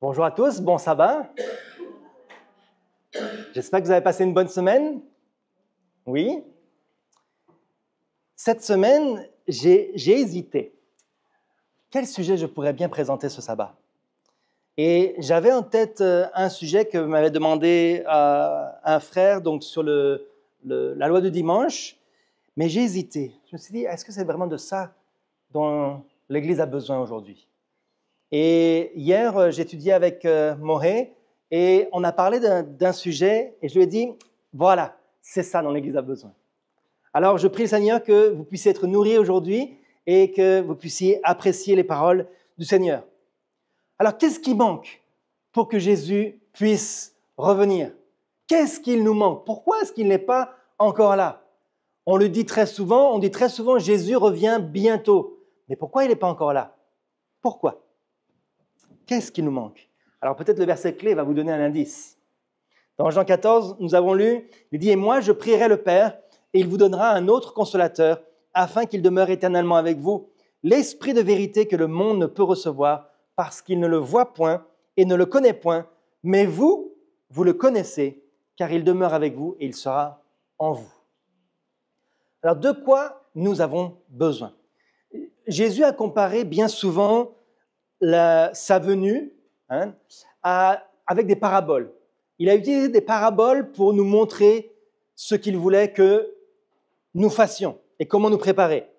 Bonjour à tous, bon sabbat. J'espère que vous avez passé une bonne semaine. Oui. Cette semaine, j'ai hésité. Quel sujet je pourrais bien présenter ce sabbat? Et j'avais en tête un sujet que m'avait demandé un frère donc sur la loi du dimanche, mais j'ai hésité. Je me suis dit, est-ce que c'est vraiment de ça dont l'Église a besoin aujourd'hui? Et hier, j'étudiais avec Mohé et on a parlé d'un sujet et je lui ai dit, voilà, c'est ça dont l'Église a besoin. Alors, je prie le Seigneur que vous puissiez être nourris aujourd'hui et que vous puissiez apprécier les paroles du Seigneur. Alors, qu'est-ce qui manque pour que Jésus puisse revenir? Qu'est-ce qu'il nous manque? Pourquoi est-ce qu'il n'est pas encore là? On le dit très souvent, Jésus revient bientôt. Mais pourquoi il n'est pas encore là? Pourquoi? Qu'est-ce qui nous manque? Alors peut-être le verset clé va vous donner un indice. Dans Jean 14, nous avons lu, il dit « Et moi, je prierai le Père, et il vous donnera un autre consolateur, afin qu'il demeure éternellement avec vous, l'Esprit de vérité que le monde ne peut recevoir, parce qu'il ne le voit point et ne le connaît point, mais vous, vous le connaissez, car il demeure avec vous et il sera en vous. » Alors de quoi nous avons besoin? Jésus a comparé bien souvent sa venue avec des paraboles. Il a utilisé des paraboles pour nous montrer ce qu'il voulait que nous fassions et comment nous préparer.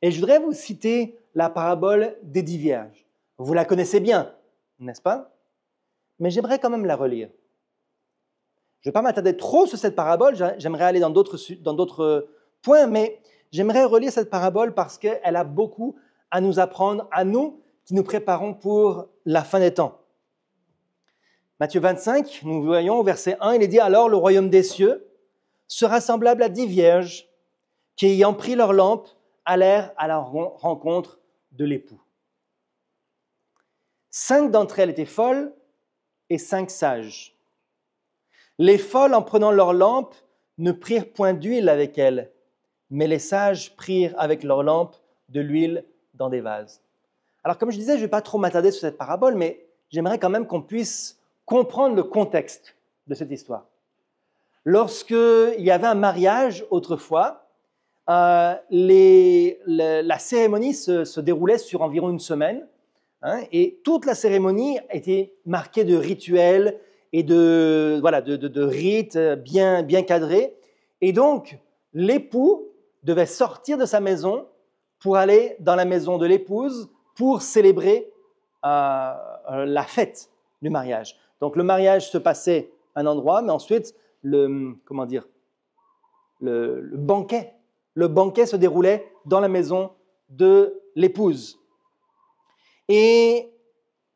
Et je voudrais vous citer la parabole des 10 vierges. Vous la connaissez bien, n'est-ce pas? Mais j'aimerais quand même la relire. Je ne vais pas m'attarder trop sur cette parabole, j'aimerais aller dans d'autres points, mais j'aimerais relire cette parabole parce qu'elle a beaucoup à nous apprendre, à nous, qui nous préparons pour la fin des temps. Matthieu 25, nous voyons au verset 1, il est dit « Alors le royaume des cieux sera semblable à 10 vierges qui, ayant pris leur lampe, allèrent à la rencontre de l'époux. 5 d'entre elles étaient folles et 5 sages. Les folles, en prenant leur lampe, ne prirent point d'huile avec elles, mais les sages prirent avec leur lampe de l'huile dans des vases. » Alors, comme je disais, je ne vais pas trop m'attarder sur cette parabole, mais j'aimerais quand même qu'on puisse comprendre le contexte de cette histoire. Lorsqu'il y avait un mariage autrefois, la cérémonie se déroulait sur environ une semaine, et toute la cérémonie était marquée de rituels et de rites bien cadrés. Et donc, l'époux devait sortir de sa maison pour aller dans la maison de l'épouse pour célébrer la fête du mariage. Donc le mariage se passait à un endroit, mais ensuite le banquet se déroulait dans la maison de l'épouse. Et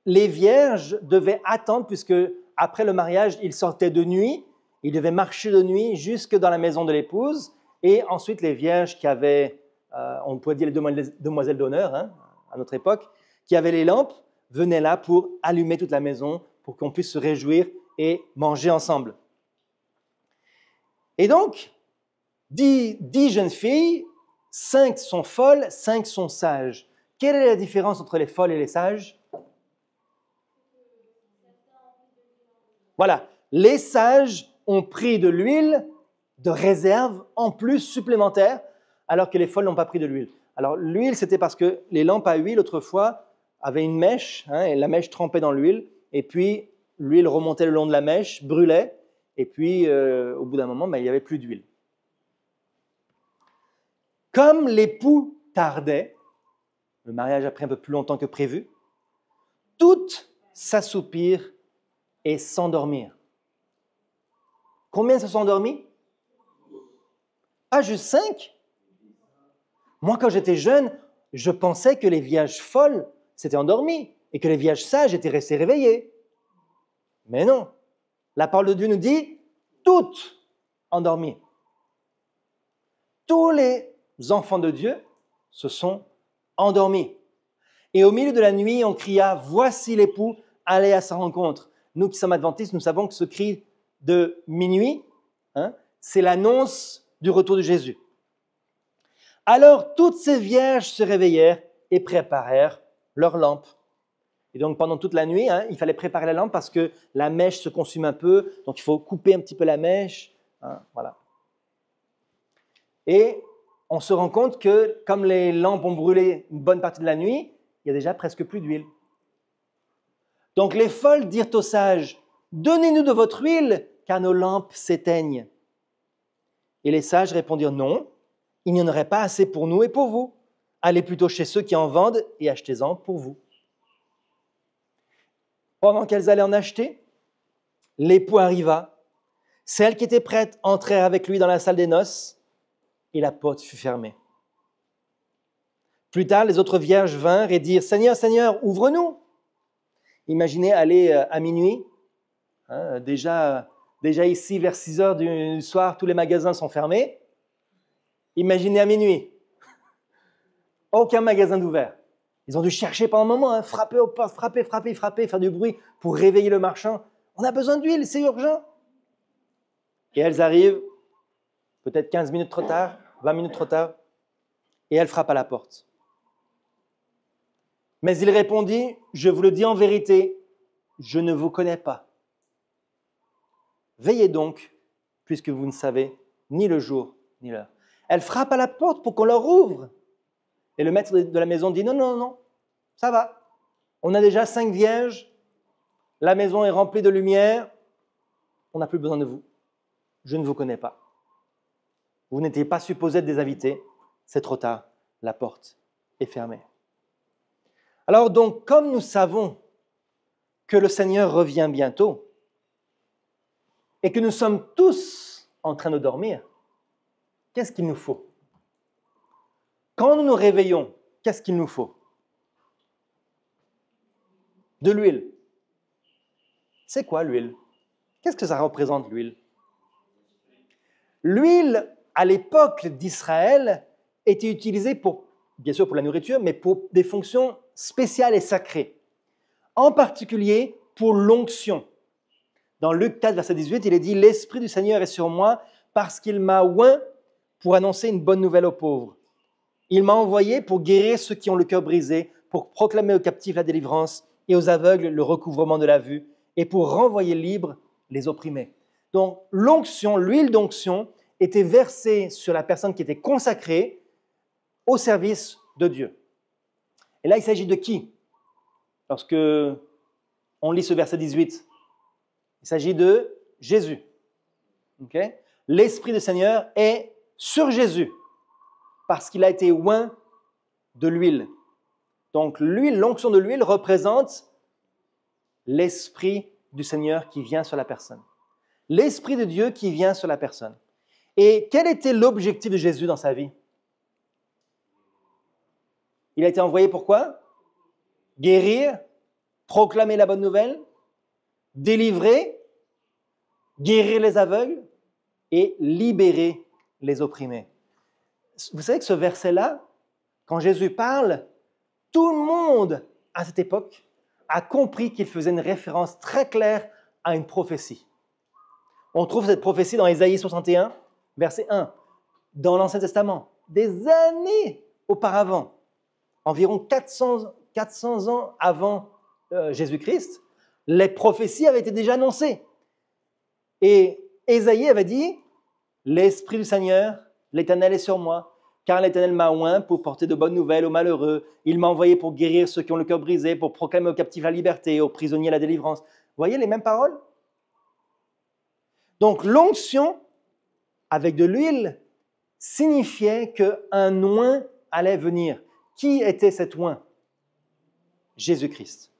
les vierges devaient attendre, puisque après le mariage, ils sortaient de nuit, ils devaient marcher de nuit jusque dans la maison de l'épouse, et ensuite les vierges qui avaient, on pourrait dire les demoiselles d'honneur, à notre époque, qui avaient les lampes, venaient là pour allumer toute la maison, pour qu'on puisse se réjouir et manger ensemble. Et donc, 10 jeunes filles, 5 sont folles, 5 sont sages. Quelle est la différence entre les folles et les sages? Voilà, les sages ont pris de l'huile de réserve en plus supplémentaire, alors que les folles n'ont pas pris de l'huile. Alors l'huile, c'était parce que les lampes à huile autrefois avaient une mèche, et la mèche trempait dans l'huile, et puis l'huile remontait le long de la mèche, brûlait, et puis au bout d'un moment, il n'y avait plus d'huile. Comme l'époux tardait, le mariage a pris un peu plus longtemps que prévu, toutes s'assoupirent et s'endormirent. Combien se sont endormis? Pas juste 5? Moi, quand j'étais jeune, je pensais que les vierges folles s'étaient endormies et que les vierges sages étaient restées réveillées. Mais non, la parole de Dieu nous dit toutes endormies. Tous les enfants de Dieu se sont endormis. Et au milieu de la nuit, on cria « Voici l'époux, allez à sa rencontre ». Nous qui sommes adventistes, nous savons que ce cri de minuit, c'est l'annonce du retour de Jésus. Alors toutes ces vierges se réveillèrent et préparèrent leurs lampes. Et donc, pendant toute la nuit, il fallait préparer la lampe parce que la mèche se consume un peu. Donc, il faut couper un petit peu la mèche. Voilà. Et on se rend compte que, comme les lampes ont brûlé une bonne partie de la nuit, il y a déjà presque plus d'huile. Donc, les folles dirent aux sages, « Donnez-nous de votre huile, car nos lampes s'éteignent. » Et les sages répondirent, « Non, il n'y en aurait pas assez pour nous et pour vous. Allez plutôt chez ceux qui en vendent et achetez-en pour vous. » Pendant qu'elles allaient en acheter, l'époux arriva. Celles qui étaient prêtes entrèrent avec lui dans la salle des noces et la porte fut fermée. Plus tard, les autres vierges vinrent et dirent, « Seigneur, Seigneur, ouvre-nous !» Imaginez aller à minuit. Déjà ici, vers 6 heures du soir, tous les magasins sont fermés. Imaginez à minuit. Aucun magasin d'ouvert. Ils ont dû chercher pendant un moment, frapper aux portes, frapper, faire du bruit pour réveiller le marchand. On a besoin d'huile, c'est urgent. Et elles arrivent, peut-être 15 minutes trop tard, 20 minutes trop tard, et elles frappent à la porte. Mais il répondit, « Je vous le dis en vérité, je ne vous connais pas. Veillez donc, puisque vous ne savez ni le jour ni l'heure. » Elles frappent à la porte pour qu'on leur ouvre. Et le maître de la maison dit, « Non, ça va. On a déjà 5 vierges, la maison est remplie de lumière, on n'a plus besoin de vous. Je ne vous connais pas. Vous n'étiez pas supposés être des invités, c'est trop tard, la porte est fermée. » Alors donc, comme nous savons que le Seigneur revient bientôt et que nous sommes tous en train de dormir, qu'est-ce qu'il nous faut? Quand nous nous réveillons, qu'est-ce qu'il nous faut? De l'huile. C'est quoi l'huile? Qu'est-ce que ça représente l'huile? L'huile, à l'époque d'Israël, était utilisée bien sûr pour la nourriture, mais pour des fonctions spéciales et sacrées. En particulier pour l'onction. Dans Luc 4, verset 18, il est dit « L'Esprit du Seigneur est sur moi parce qu'il m'a oint pour annoncer une bonne nouvelle aux pauvres. Il m'a envoyé pour guérir ceux qui ont le cœur brisé, pour proclamer aux captifs la délivrance et aux aveugles le recouvrement de la vue, et pour renvoyer libres les opprimés. » Donc l'onction, l'huile d'onction, était versée sur la personne qui était consacrée au service de Dieu. Et là, il s'agit de qui? Lorsque on lit ce verset 18, il s'agit de Jésus. Okay? L'Esprit du Seigneur est sur Jésus parce qu'il a été oint de l'huile. Donc l'huile, l'onction de l'huile représente l'Esprit du Seigneur qui vient sur la personne. L'Esprit de Dieu qui vient sur la personne. Et quel était l'objectif de Jésus dans sa vie? Il a été envoyé pour quoi? Guérir, proclamer la bonne nouvelle, délivrer, guérir les aveugles et libérer les opprimés. Vous savez que ce verset-là, quand Jésus parle, tout le monde à cette époque a compris qu'il faisait une référence très claire à une prophétie. On trouve cette prophétie dans Ésaïe 61, verset 1, dans l'Ancien Testament, des années auparavant, environ 400 ans avant Jésus-Christ, les prophéties avaient été déjà annoncées. Et Ésaïe avait dit, « L'Esprit du Seigneur, l'Éternel est sur moi, car l'Éternel m'a oint pour porter de bonnes nouvelles aux malheureux. Il m'a envoyé pour guérir ceux qui ont le cœur brisé, pour proclamer aux captifs la liberté, aux prisonniers la délivrance. » Vous voyez les mêmes paroles? Donc l'onction avec de l'huile signifiait qu'un oint allait venir. Qui était cet oint? Jésus-Christ.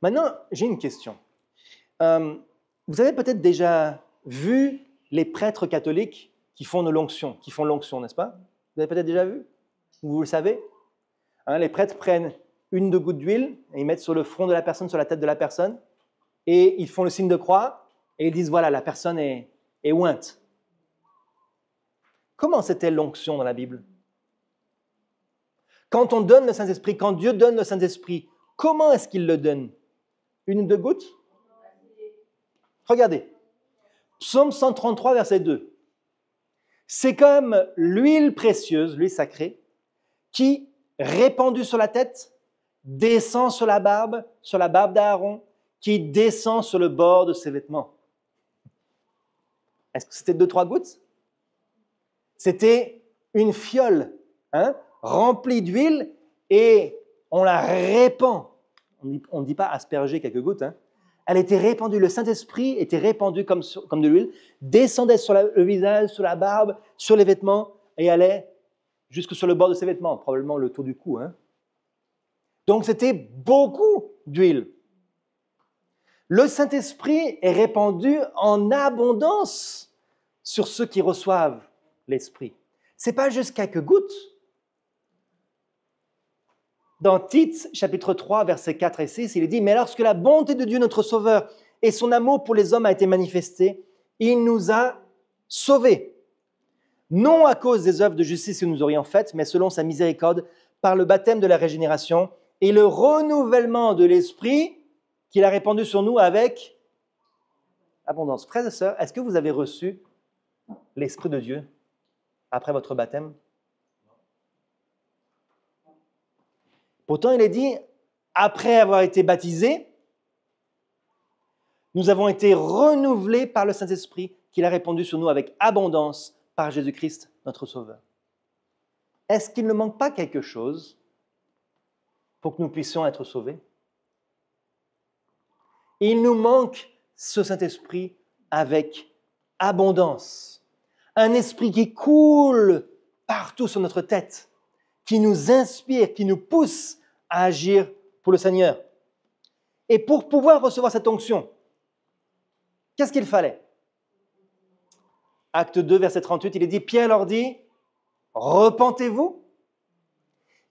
Maintenant, j'ai une question. Vous avez peut-être déjà vu les prêtres catholiques qui font l'onction, n'est-ce pas? Vous avez peut-être déjà vu? Vous le savez? Les prêtres prennent 1-2 gouttes d'huile et ils mettent sur le front de la personne, sur la tête de la personne, et ils font le signe de croix et ils disent, voilà, la personne est ointe. Comment c'était l'onction dans la Bible? Quand on donne le Saint-Esprit, quand Dieu donne le Saint-Esprit, comment est-ce qu'il le donne? 1 ou 2 gouttes? Regardez, Psaume 133, verset 2. C'est comme l'huile précieuse, l'huile sacrée, qui, répandue sur la tête, descend sur la barbe d'Aaron, qui descend sur le bord de ses vêtements. Est-ce que c'était 2-3 gouttes? C'était une fiole remplie d'huile et on la répand. On ne dit pas asperger quelques gouttes. Elle était répandue, le Saint-Esprit était répandu comme de l'huile, descendait sur le visage, sur la barbe, sur les vêtements et allait jusque sur le bord de ses vêtements, probablement le tour du cou. Donc c'était beaucoup d'huile. Le Saint-Esprit est répandu en abondance sur ceux qui reçoivent l'Esprit. Ce n'est pas juste quelques gouttes. Dans Tite, chapitre 3, versets 4 et 6, il est dit « Mais lorsque la bonté de Dieu, notre Sauveur, et son amour pour les hommes a été manifesté, il nous a sauvés. Non à cause des œuvres de justice que nous aurions faites, mais selon sa miséricorde, par le baptême de la régénération et le renouvellement de l'Esprit qu'il a répandu sur nous avec abondance. » Frères et sœurs, est-ce que vous avez reçu l'Esprit de Dieu après votre baptême? Pourtant, il est dit, après avoir été baptisés, nous avons été renouvelés par le Saint-Esprit qu'il a répandu sur nous avec abondance par Jésus-Christ, notre Sauveur. Est-ce qu'il ne manque pas quelque chose pour que nous puissions être sauvés? Il nous manque ce Saint-Esprit avec abondance. Un esprit qui coule partout sur notre tête, qui nous inspire, qui nous pousse à agir pour le Seigneur. Et pour pouvoir recevoir cette onction, qu'est-ce qu'il fallait? Acte 2, verset 38, il est dit, Pierre leur dit, « Repentez-vous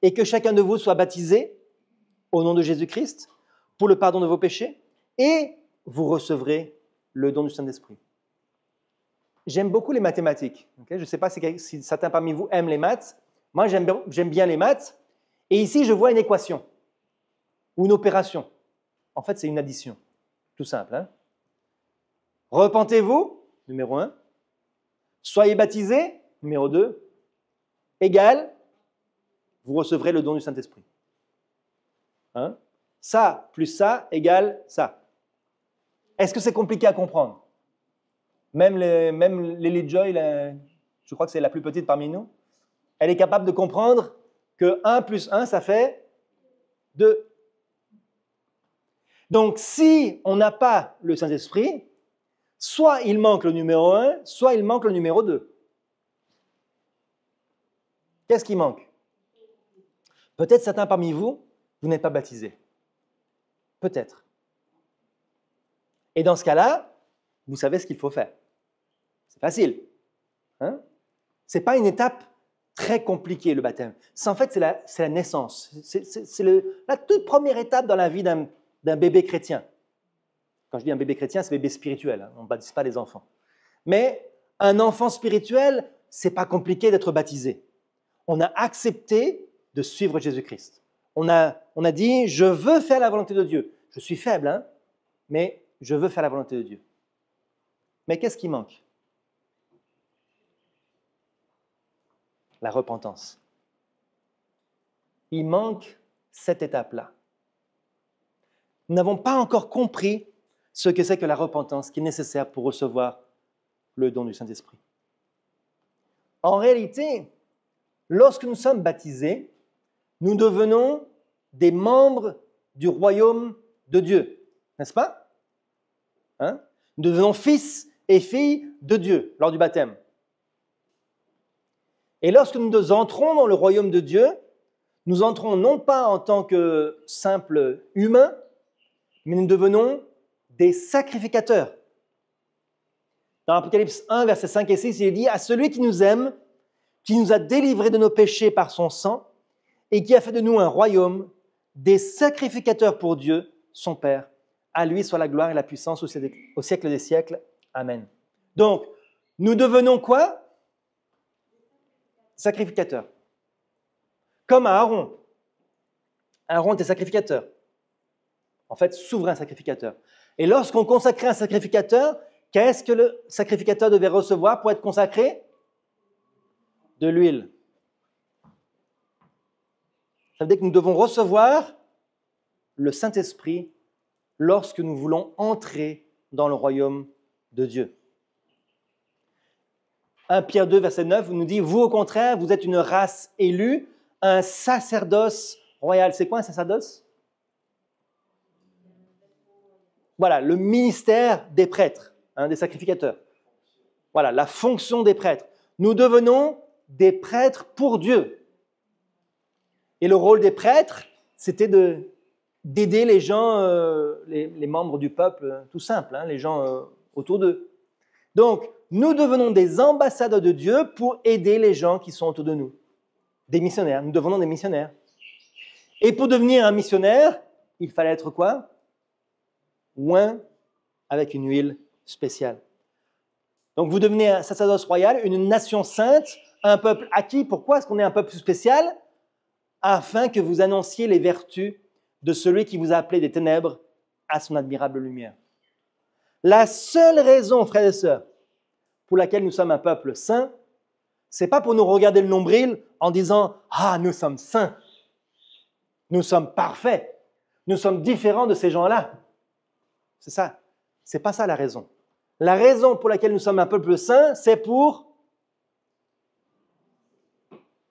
et que chacun de vous soit baptisé au nom de Jésus-Christ pour le pardon de vos péchés et vous recevrez le don du Saint-Esprit. » J'aime beaucoup les mathématiques. Okay? Je ne sais pas si certains parmi vous aiment les maths. Moi, j'aime bien les maths. Et ici, je vois une équation ou une opération. En fait, c'est une addition. Tout simple. Repentez-vous, numéro 1. Soyez baptisés, numéro 2. Égal, vous recevrez le don du Saint-Esprit. Ça plus ça égale ça. Est-ce que c'est compliqué à comprendre? Même Lily Joy, je crois que c'est la plus petite parmi nous, elle est capable de comprendre que 1 plus 1, ça fait 2. Donc, si on n'a pas le Saint-Esprit, soit il manque le numéro 1, soit il manque le numéro 2. Qu'est-ce qui manque? Peut-être certains parmi vous, vous n'êtes pas baptisés. Peut-être. Et dans ce cas-là, vous savez ce qu'il faut faire. C'est facile. Ce n'est pas une étape très compliquée, le baptême. En fait, c'est la naissance. C'est la toute première étape dans la vie d'un bébé chrétien. Quand je dis un bébé chrétien, c'est un bébé spirituel. On ne baptise pas les enfants. Mais un enfant spirituel, ce n'est pas compliqué d'être baptisé. On a accepté de suivre Jésus-Christ. On a dit, je veux faire la volonté de Dieu. Je suis faible, mais je veux faire la volonté de Dieu. Mais qu'est-ce qui manque? La repentance. Il manque cette étape-là. Nous n'avons pas encore compris ce que c'est que la repentance qui est nécessaire pour recevoir le don du Saint-Esprit. En réalité, lorsque nous sommes baptisés, nous devenons des membres du royaume de Dieu, n'est-ce pas? Nous devenons fils et filles de Dieu lors du baptême. Et lorsque nous entrons dans le royaume de Dieu, nous entrons non pas en tant que simples humains, mais nous devenons des sacrificateurs. Dans Apocalypse 1, versets 5 et 6, il est dit « À celui qui nous aime, qui nous a délivrés de nos péchés par son sang, et qui a fait de nous un royaume, des sacrificateurs pour Dieu, son Père. À lui soit la gloire et la puissance au siècle des siècles. Amen. » Donc, nous devenons quoi? Sacrificateurs. Comme Aaron. Aaron était sacrificateur. En fait, souverain sacrificateur. Et lorsqu'on consacrait un sacrificateur, qu'est-ce que le sacrificateur devait recevoir pour être consacré? De l'huile. Ça veut dire que nous devons recevoir le Saint-Esprit lorsque nous voulons entrer dans le royaume de Dieu. 1 Pierre 2, verset 9, nous dit « Vous, au contraire, vous êtes une race élue, un sacerdoce royal. » C'est quoi un sacerdoce? Voilà, le ministère des prêtres, des sacrificateurs. Voilà, la fonction des prêtres. Nous devenons des prêtres pour Dieu. Et le rôle des prêtres, c'était d'aider les gens, les membres du peuple, tout simple, les gens autour d'eux. Donc, nous devenons des ambassadeurs de Dieu pour aider les gens qui sont autour de nous. Des missionnaires, nous devenons des missionnaires. Et pour devenir un missionnaire, il fallait être quoi? Oint avec une huile spéciale. Donc vous devenez un sacerdoce royal, une nation sainte, un peuple acquis. Pourquoi est-ce qu'on est un peuple spécial? Afin que vous annonciez les vertus de celui qui vous a appelé des ténèbres à son admirable lumière. La seule raison, frères et sœurs, pour laquelle nous sommes un peuple saint, ce n'est pas pour nous regarder le nombril en disant « Ah, nous sommes saints, nous sommes parfaits, nous sommes différents de ces gens-là. » C'est ça, ce n'est pas ça la raison. La raison pour laquelle nous sommes un peuple saint, c'est pour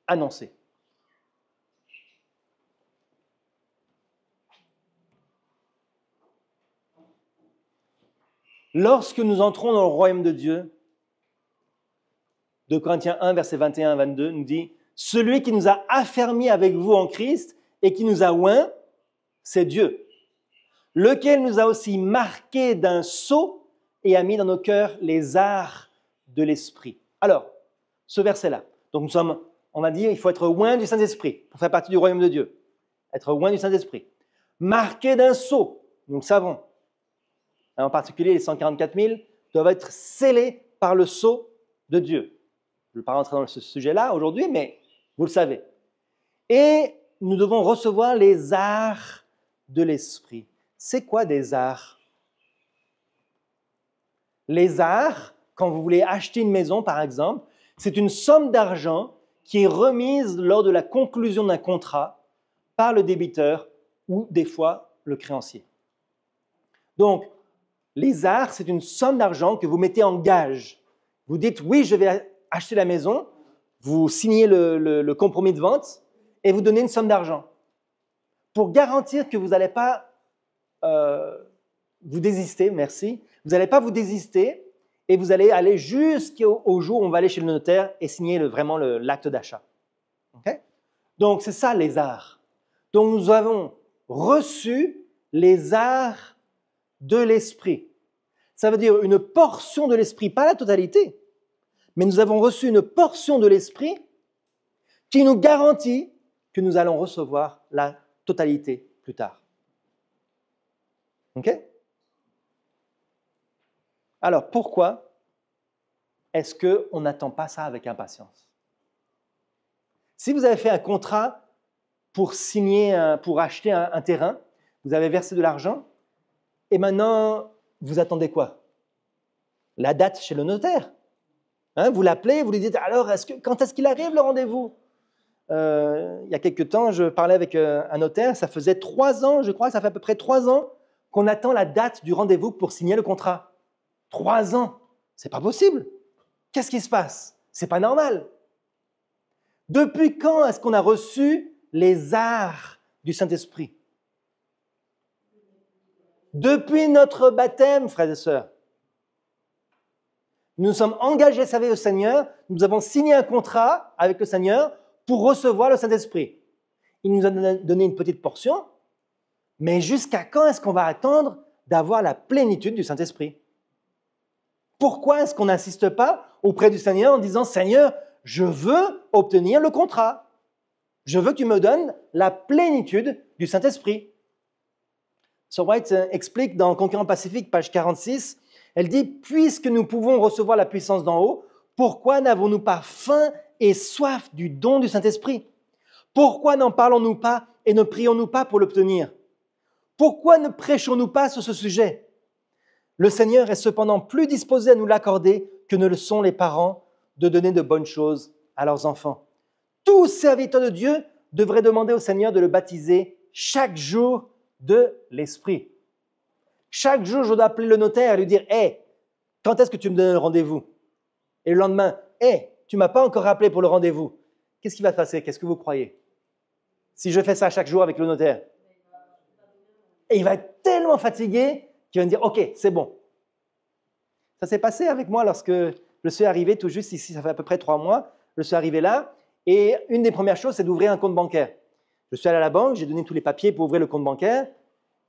annoncer. Lorsque nous entrons dans le royaume de Dieu, 2 Corinthiens 1, versets 21 à 22, nous dit « Celui qui nous a affermis avec vous en Christ et qui nous a oints, c'est Dieu, lequel nous a aussi marqués d'un sceau et a mis dans nos cœurs les arts de l'Esprit. » Alors, ce verset-là, donc on va dire, il faut être oint du Saint-Esprit pour faire partie du royaume de Dieu. Être oint du Saint-Esprit. Marqué d'un sceau, nous le savons. En particulier, les 144 000 doivent être scellés par le sceau de Dieu. Je ne vais pas rentrer dans ce sujet-là aujourd'hui, mais vous le savez. Et nous devons recevoir les arts de l'Esprit. C'est quoi des arts? Les arts, quand vous voulez acheter une maison, par exemple, c'est une somme d'argent qui est remise lors de la conclusion d'un contrat par le débiteur ou des fois le créancier. Donc, les arts, c'est une somme d'argent que vous mettez en gage. Vous dites, oui, je vais acheter la maison, vous signez le compromis de vente et vous donnez une somme d'argent pour garantir que vous n'allez pas vous désister, merci, vous n'allez pas vous désister et vous allez aller jusqu'au jour où on va aller chez le notaire et signer vraiment l'acte d'achat. Okay? Donc, c'est ça les arts. Donc, nous avons reçu les arts de l'esprit. Ça veut dire une portion de l'esprit, pas la totalité, mais nous avons reçu une portion de l'esprit qui nous garantit que nous allons recevoir la totalité plus tard. OK? Alors, pourquoi est-ce qu'on n'attend pas ça avec impatience? Si vous avez fait un contrat pour acheter un terrain, vous avez versé de l'argent, et maintenant, vous attendez quoi? La date chez le notaire. Vous l'appelez, vous lui dites, alors, quand est-ce qu'il arrive le rendez-vous? Il y a quelques temps, je parlais avec un notaire, ça faisait 3 ans, je crois que ça fait à peu près 3 ans qu'on attend la date du rendez-vous pour signer le contrat. 3 ans, c'est pas possible. Qu'est-ce qui se passe? C'est pas normal. Depuis quand est-ce qu'on a reçu les arts du Saint-Esprit? Depuis notre baptême, frères et sœurs. Nous sommes engagés, savez, au Seigneur, nous avons signé un contrat avec le Seigneur pour recevoir le Saint-Esprit. Il nous a donné une petite portion, mais jusqu'à quand est-ce qu'on va attendre d'avoir la plénitude du Saint-Esprit? Pourquoi est-ce qu'on n'insiste pas auprès du Seigneur en disant « Seigneur, je veux obtenir le contrat. Je veux que tu me donnes la plénitude du Saint-Esprit. » Sir White explique dans Conquérant Pacifique, page 46, elle dit « Puisque nous pouvons recevoir la puissance d'en haut, pourquoi n'avons-nous pas faim et soif du don du Saint-Esprit? Pourquoi n'en parlons-nous pas et ne prions-nous pas pour l'obtenir? Pourquoi ne prêchons-nous pas sur ce sujet? Le Seigneur est cependant plus disposé à nous l'accorder que ne le sont les parents de donner de bonnes choses à leurs enfants. Tout serviteur de Dieu devrait demander au Seigneur de le baptiser chaque jour de l'esprit. Chaque jour, je dois appeler le notaire et lui dire « Hey, quand est-ce que tu me donnes le rendez-vous ?» Et le lendemain « Hey, tu ne m'as pas encore appelé pour le rendez-vous. » Qu'est-ce qui va se passer? Qu'est-ce que vous croyez? Si je fais ça chaque jour avec le notaire. Et il va être tellement fatigué qu'il va me dire « Ok, c'est bon. » Ça s'est passé avec moi lorsque je suis arrivé tout juste ici, ça fait à peu près 3 mois. Je suis arrivé là et une des premières choses, c'est d'ouvrir un compte bancaire. Je suis allé à la banque, j'ai donné tous les papiers pour ouvrir le compte bancaire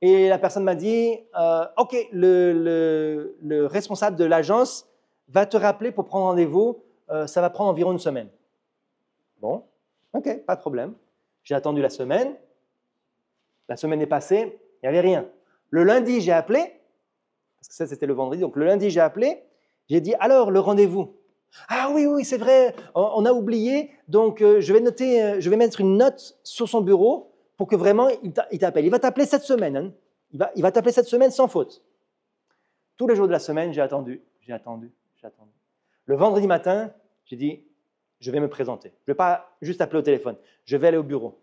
et la personne m'a dit « Ok, le responsable de l'agence va te rappeler pour prendre rendez-vous. Ça va prendre environ une semaine. » Bon, ok, pas de problème. J'ai attendu la semaine est passée, il n'y avait rien. Le lundi, j'ai appelé, parce que ça c'était le vendredi, donc le lundi j'ai appelé, j'ai dit alors le rendez-vous. Ah oui, c'est vrai, on a oublié, donc je vais mettre une note sur son bureau pour que vraiment il t'appelle. Il va t'appeler cette semaine, hein. Il va t'appeler cette semaine sans faute. Tous les jours de la semaine, j'ai attendu. Le vendredi matin, j'ai dit je vais me présenter. Je ne vais pas juste appeler au téléphone, je vais aller au bureau.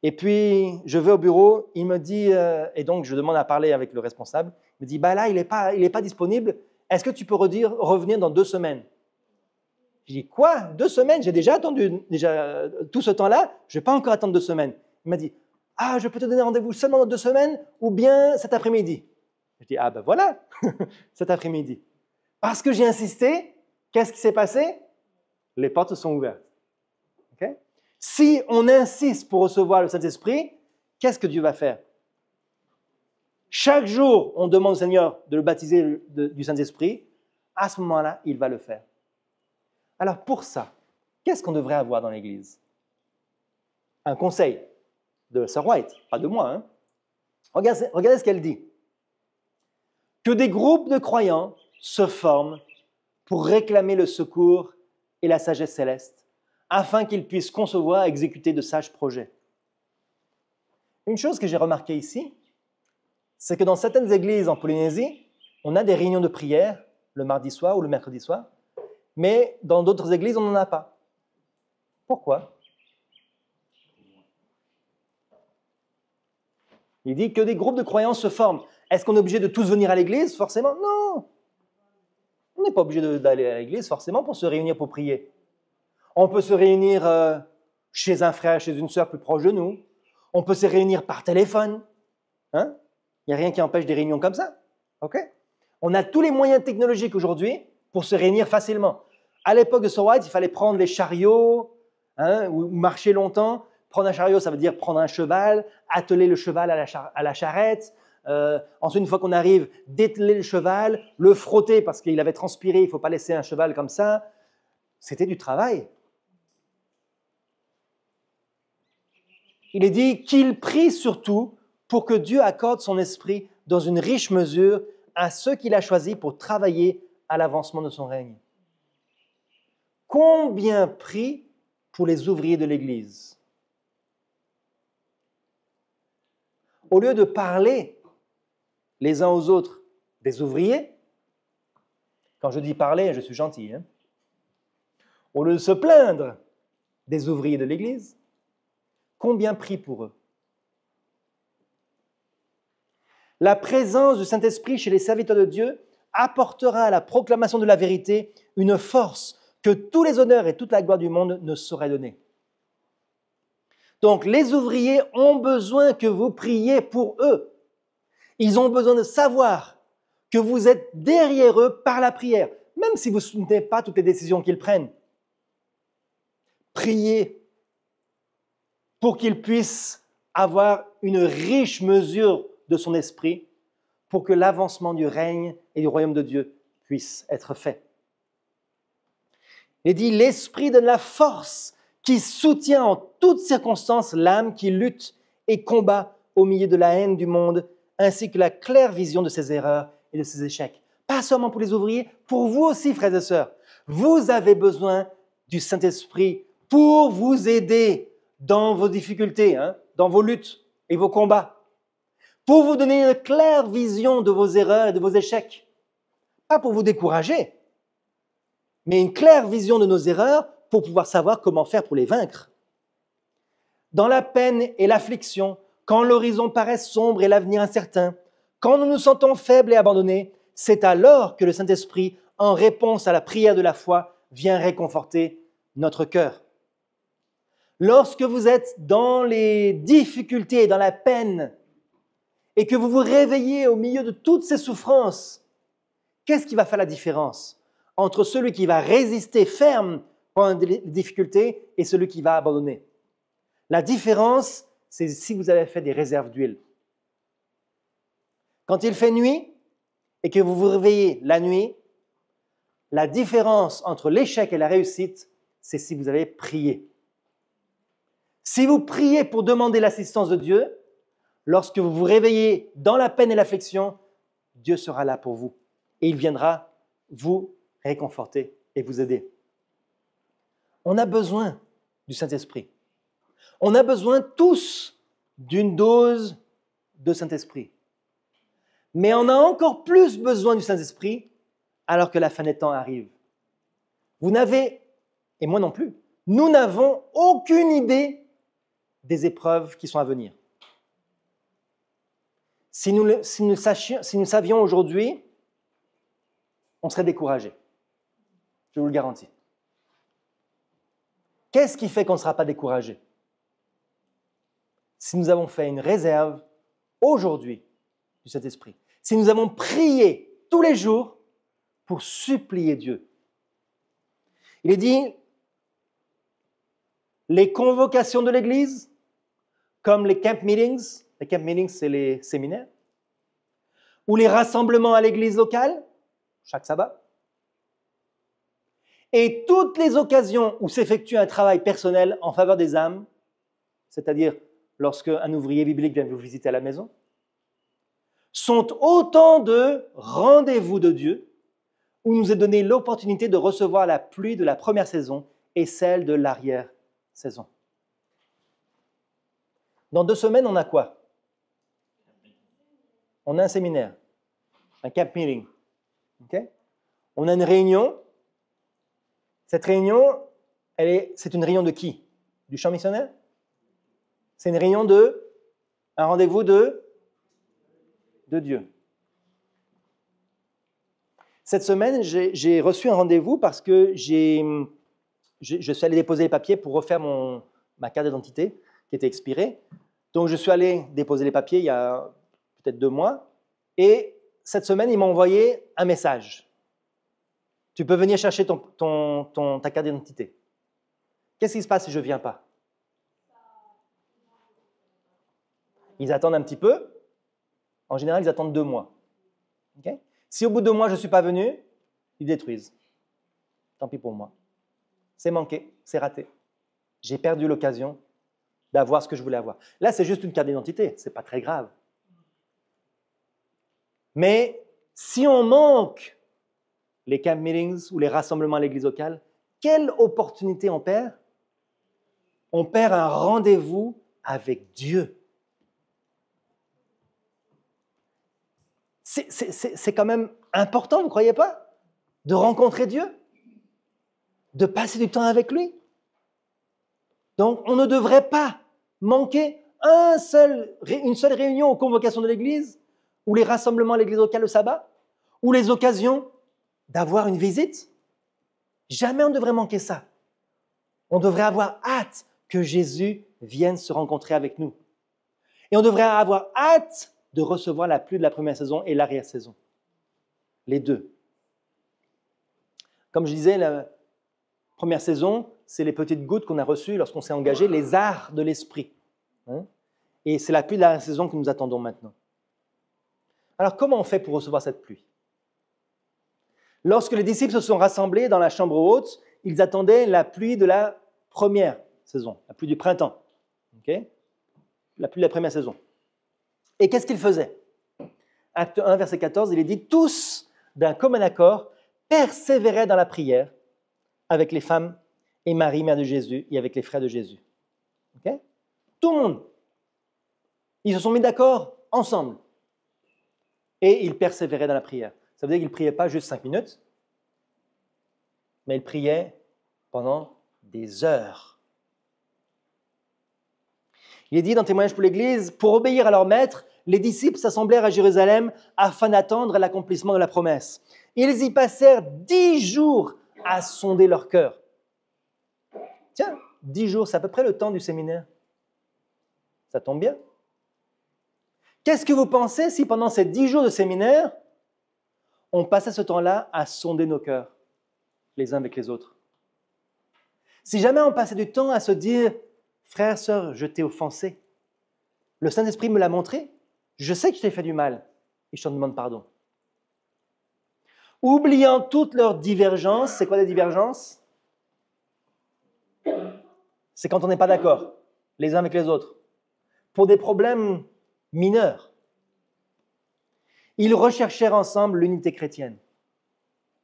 Et puis, je vais au bureau, il me dit, et donc je demande à parler avec le responsable, il me dit, bah là, il n'est pas disponible, est-ce que tu peux revenir dans 2 semaines? Je dis, quoi? 2 semaines? J'ai déjà attendu tout ce temps-là, je ne vais pas encore attendre 2 semaines. Il m'a dit, ah, je peux te donner rendez-vous seulement dans 2 semaines ou bien cet après-midi? Je dis, ah ben voilà, cet après-midi. Parce que j'ai insisté, qu'est-ce qui s'est passé? Les portes se sont ouvertes. Okay? Si on insiste pour recevoir le Saint-Esprit, qu'est-ce que Dieu va faire? Chaque jour, on demande au Seigneur de le baptiser du Saint-Esprit. À ce moment-là, il va le faire. Alors pour ça, qu'est-ce qu'on devrait avoir dans l'Église? Un conseil de Sir White, pas de moi. Hein? Regardez ce qu'elle dit. Que des groupes de croyants se forment pour réclamer le secours et la sagesse céleste, afin qu'ils puissent concevoir et exécuter de sages projets. Une chose que j'ai remarquée ici, c'est que dans certaines églises en Polynésie, on a des réunions de prière le mardi soir ou le mercredi soir, mais dans d'autres églises, on n'en a pas. Pourquoi? Il dit que des groupes de croyants se forment. Est-ce qu'on est obligé de tous venir à l'église? Forcément, non. On n'est pas obligé d'aller à l'église forcément pour se réunir pour prier. On peut se réunir chez un frère, chez une sœur plus proche de nous. On peut se réunir par téléphone. Hein? Il n'y a rien qui empêche des réunions comme ça. Okay? On a tous les moyens technologiques aujourd'hui pour se réunir facilement. À l'époque de Sir White, il fallait prendre les chariots, hein, ou marcher longtemps. Prendre un chariot, ça veut dire prendre un cheval, atteler le cheval à la charrette. Ensuite, une fois qu'on arrive, dételer le cheval, le frotter parce qu'il avait transpiré, il ne faut pas laisser un cheval comme ça. C'était du travail. Il est dit qu'il prie surtout pour que Dieu accorde son esprit dans une riche mesure à ceux qu'il a choisis pour travailler à l'avancement de son règne. Combien prie pour les ouvriers de l'Église? Au lieu de parler les uns aux autres des ouvriers, quand je dis parler, je suis gentil, hein? Au lieu de se plaindre des ouvriers de l'Église, combien prie pour eux? La présence du Saint-Esprit chez les serviteurs de Dieu apportera à la proclamation de la vérité une force que tous les honneurs et toute la gloire du monde ne sauraient donner. Donc, les ouvriers ont besoin que vous priez pour eux. Ils ont besoin de savoir que vous êtes derrière eux par la prière, même si vous ne soutenez pas toutes les décisions qu'ils prennent. Priez pour qu'ils puissent avoir une riche mesure de son esprit pour que l'avancement du règne et du royaume de Dieu puisse être fait. Il dit, l'esprit donne la force qui soutient en toutes circonstances l'âme qui lutte et combat au milieu de la haine du monde, ainsi que la claire vision de ses erreurs et de ses échecs. Pas seulement pour les ouvriers, pour vous aussi, frères et sœurs. Vous avez besoin du Saint-Esprit pour vous aider dans vos difficultés, hein, dans vos luttes et vos combats, pour vous donner une claire vision de vos erreurs et de vos échecs. Pas pour vous décourager, mais une claire vision de nos erreurs pour pouvoir savoir comment faire pour les vaincre. Dans la peine et l'affliction, quand l'horizon paraît sombre et l'avenir incertain, quand nous nous sentons faibles et abandonnés, c'est alors que le Saint-Esprit, en réponse à la prière de la foi, vient réconforter notre cœur. Lorsque vous êtes dans les difficultés, dans la peine, et que vous vous réveillez au milieu de toutes ces souffrances, qu'est-ce qui va faire la différence entre celui qui va résister ferme pendant les difficultés et celui qui va abandonner? La différence, c'est si vous avez fait des réserves d'huile. Quand il fait nuit et que vous vous réveillez la nuit, la différence entre l'échec et la réussite, c'est si vous avez prié. Si vous priez pour demander l'assistance de Dieu, lorsque vous vous réveillez dans la peine et l'affliction, Dieu sera là pour vous et il viendra vous réconforter et vous aider. On a besoin du Saint-Esprit. On a besoin tous d'une dose de Saint-Esprit. Mais on a encore plus besoin du Saint-Esprit alors que la fin des temps arrive. Vous n'avez, et moi non plus, nous n'avons aucune idée des épreuves qui sont à venir. Si nous savions aujourd'hui, on serait découragé. Je vous le garantis. Qu'est-ce qui fait qu'on ne sera pas découragé? Si nous avons fait une réserve aujourd'hui du Saint-Esprit, si nous avons prié tous les jours pour supplier Dieu. Il est dit, les convocations de l'Église, comme les camp meetings c'est les séminaires, ou les rassemblements à l'Église locale, chaque sabbat, et toutes les occasions où s'effectue un travail personnel en faveur des âmes, c'est-à-dire lorsque un ouvrier biblique vient vous visiter à la maison, sont autant de rendez-vous de Dieu où nous est donné l'opportunité de recevoir la pluie de la première saison et celle de l'arrière-saison. Dans 2 semaines, on a quoi? On a un séminaire, un camp meeting. Okay? On a une réunion. Cette réunion, c'est une réunion de qui? Du champ missionnaire? C'est une réunion un rendez-vous de Dieu. Cette semaine, j'ai reçu un rendez-vous parce que je suis allé déposer les papiers pour refaire ma carte d'identité qui était expirée. Donc, je suis allé déposer les papiers il y a peut-être 2 mois. Et cette semaine, ils m'ont envoyé un message. Tu peux venir chercher ta carte d'identité. Qu'est-ce qui se passe si je ne viens pas? Ils attendent un petit peu. En général, ils attendent 2 mois. Okay? Si au bout de 2 mois, je ne suis pas venu, ils détruisent. Tant pis pour moi. C'est manqué, c'est raté. J'ai perdu l'occasion d'avoir ce que je voulais avoir. Là, c'est juste une carte d'identité, ce n'est pas très grave. Mais si on manque les camp meetings ou les rassemblements à l'église locale, quelle opportunité on perd? On perd un rendez-vous avec Dieu. C'est quand même important, vous ne croyez pas? De rencontrer Dieu, de passer du temps avec lui. Donc, on ne devrait pas manquer une seule réunion aux convocations de l'Église, ou les rassemblements à l'Église locale le sabbat, ou les occasions d'avoir une visite. Jamais on ne devrait manquer ça. On devrait avoir hâte que Jésus vienne se rencontrer avec nous. Et on devrait avoir hâte de recevoir la pluie de la première saison et l'arrière-saison. Les deux. Comme je disais, la première saison, c'est les petites gouttes qu'on a reçues lorsqu'on s'est engagé, les arts de l'esprit. Et c'est la pluie de l'arrière-saison que nous attendons maintenant. Alors, comment on fait pour recevoir cette pluie? Lorsque les disciples se sont rassemblés dans la chambre haute, ils attendaient la pluie de la première saison, la pluie du printemps. Okay? La pluie de la première saison. Et qu'est-ce qu'ils faisaient? Acte 1, verset 14, il est dit « Tous, d'un commun accord, persévéraient dans la prière avec les femmes et Marie, mère de Jésus, et avec les frères de Jésus. Okay? » Tout le monde. Ils se sont mis d'accord ensemble. Et ils persévéraient dans la prière. Ça veut dire qu'ils ne priaient pas juste 5 minutes, mais ils priaient pendant des heures. Il est dit dans Témoignage pour l'Église, pour obéir à leur maître, les disciples s'assemblèrent à Jérusalem afin d'attendre l'accomplissement de la promesse. Ils y passèrent 10 jours à sonder leur cœur. Tiens, 10 jours, c'est à peu près le temps du séminaire. Ça tombe bien. Qu'est-ce que vous pensez si pendant ces 10 jours de séminaire, on passait ce temps-là à sonder nos cœurs, les uns avec les autres? Si jamais on passait du temps à se dire, frère, sœur, je t'ai offensé, le Saint-Esprit me l'a montré, je sais que je t'ai fait du mal et je t'en demande pardon. Oubliant toutes leurs divergences, c'est quoi des divergences? C'est quand on n'est pas d'accord, les uns avec les autres, pour des problèmes mineurs. Ils recherchèrent ensemble l'unité chrétienne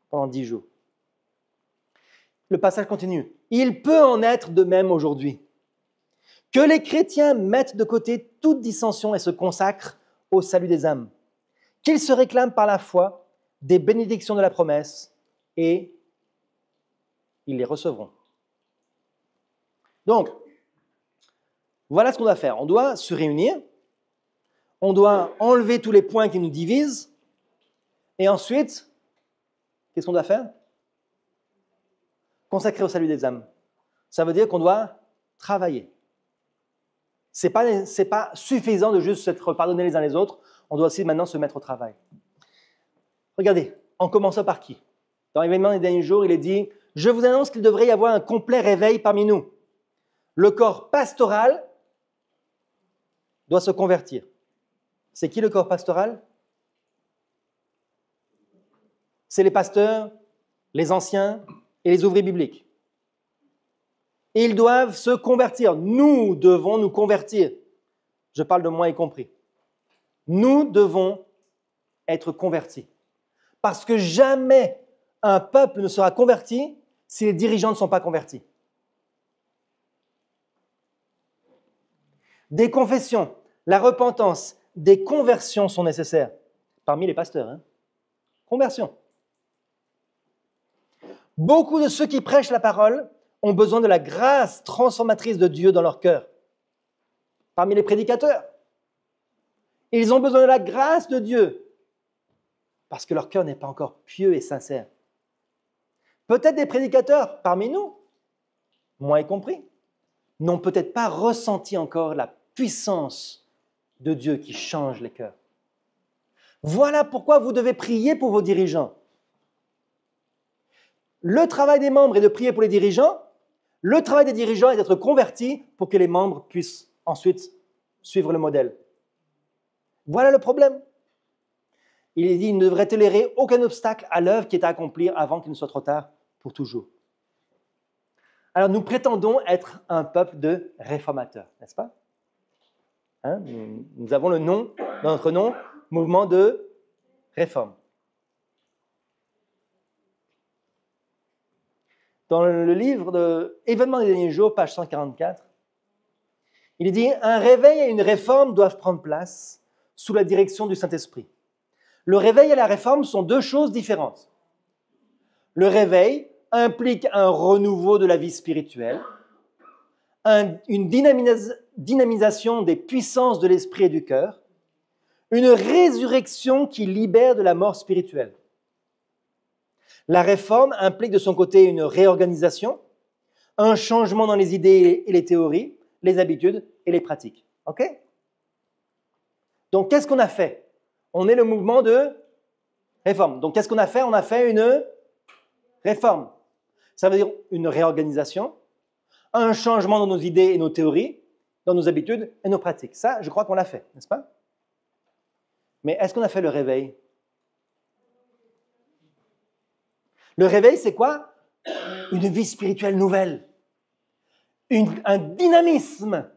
pendant 10 jours. Le passage continue. Il peut en être de même aujourd'hui. Que les chrétiens mettent de côté toute dissension et se consacrent au salut des âmes. Qu'ils se réclament par la foi des bénédictions de la promesse et ils les recevront. Donc, voilà ce qu'on doit faire. On doit se réunir, on doit enlever tous les points qui nous divisent et ensuite, qu'est-ce qu'on doit faire? Consacrer au salut des âmes. Ça veut dire qu'on doit travailler. Ce n'est pas suffisant de juste s'être pardonnés les uns les autres, on doit aussi maintenant se mettre au travail. Regardez, en commençant par qui? Dans l'événement des derniers jours, il est dit « Je vous annonce qu'il devrait y avoir un complet réveil parmi nous. Le corps pastoral doit se convertir. » C'est qui le corps pastoral? C'est les pasteurs, les anciens et les ouvriers bibliques. Ils doivent se convertir. Nous devons nous convertir. Je parle de moi y compris. Nous devons être convertis. Parce que jamais un peuple ne sera converti si les dirigeants ne sont pas convertis. Des confessions, la repentance, des conversions sont nécessaires. Parmi les pasteurs, hein. Conversion. Beaucoup de ceux qui prêchent la parole ont besoin de la grâce transformatrice de Dieu dans leur cœur. Parmi les prédicateurs, ils ont besoin de la grâce de Dieu parce que leur cœur n'est pas encore pieux et sincère. Peut-être des prédicateurs parmi nous, moi y compris, n'ont peut-être pas ressenti encore la puissance de Dieu qui change les cœurs. Voilà pourquoi vous devez prier pour vos dirigeants. Le travail des membres est de prier pour les dirigeants. Le travail des dirigeants est d'être convertis pour que les membres puissent ensuite suivre le modèle. Voilà le problème. Il est dit, il ne devrait tolérer aucun obstacle à l'œuvre qui est à accomplir avant qu'il ne soit trop tard pour toujours. Alors nous prétendons être un peuple de réformateurs, n'est-ce pas? Hein? Nous avons le nom, dans notre nom, mouvement de réforme. Dans le livre de Événements des derniers jours, page 144, il est dit « Un réveil et une réforme doivent prendre place sous la direction du Saint-Esprit. Le réveil et la réforme sont deux choses différentes. Le réveil implique un renouveau de la vie spirituelle, une dynamisation des puissances de l'esprit et du cœur, une résurrection qui libère de la mort spirituelle. La réforme implique de son côté une réorganisation, un changement dans les idées et les théories, les habitudes et les pratiques. OK? Donc, qu'est-ce qu'on a fait? On est le mouvement de réforme. Donc, qu'est-ce qu'on a fait? On a fait une réforme. Ça veut dire une réorganisation, un changement dans nos idées et nos théories, dans nos habitudes et nos pratiques. Ça, je crois qu'on l'a fait, n'est-ce pas? Mais est-ce qu'on a fait le réveil? Le réveil, c'est quoi? Une vie spirituelle nouvelle, un dynamisme,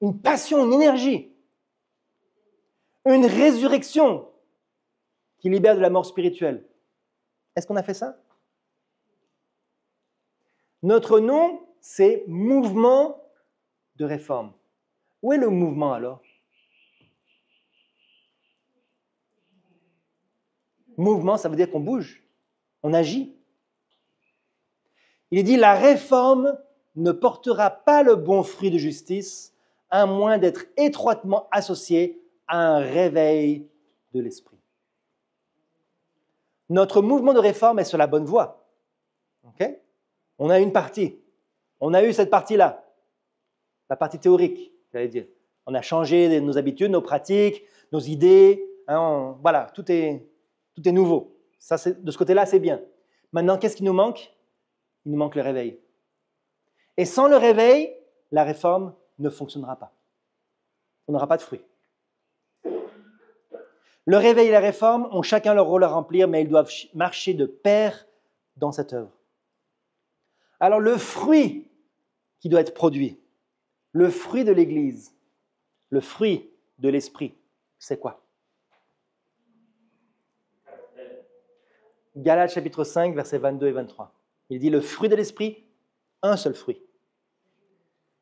une passion, une énergie, une résurrection qui libère de la mort spirituelle. Est-ce qu'on a fait ça? Notre nom, c'est mouvement de réforme. Où est le mouvement alors? Mouvement, ça veut dire qu'on bouge. On agit. Il est dit, la réforme ne portera pas le bon fruit de justice à moins d'être étroitement associé à un réveil de l'esprit. Notre mouvement de réforme est sur la bonne voie. Okay? On a une partie. On a eu cette partie-là, la partie théorique, j'allais dire. On a changé nos habitudes, nos pratiques, nos idées. Voilà, tout est nouveau. Ça, de ce côté-là, c'est bien. Maintenant, qu'est-ce qui nous manque? Il nous manque le réveil. Et sans le réveil, la réforme ne fonctionnera pas. On n'aura pas de fruits. Le réveil et la réforme ont chacun leur rôle à remplir, mais ils doivent marcher de pair dans cette œuvre. Alors, le fruit qui doit être produit, le fruit de l'Église, le fruit de l'Esprit, c'est quoi? Galates chapitre 5, versets 22 et 23. Il dit, le fruit de l'Esprit, un seul fruit.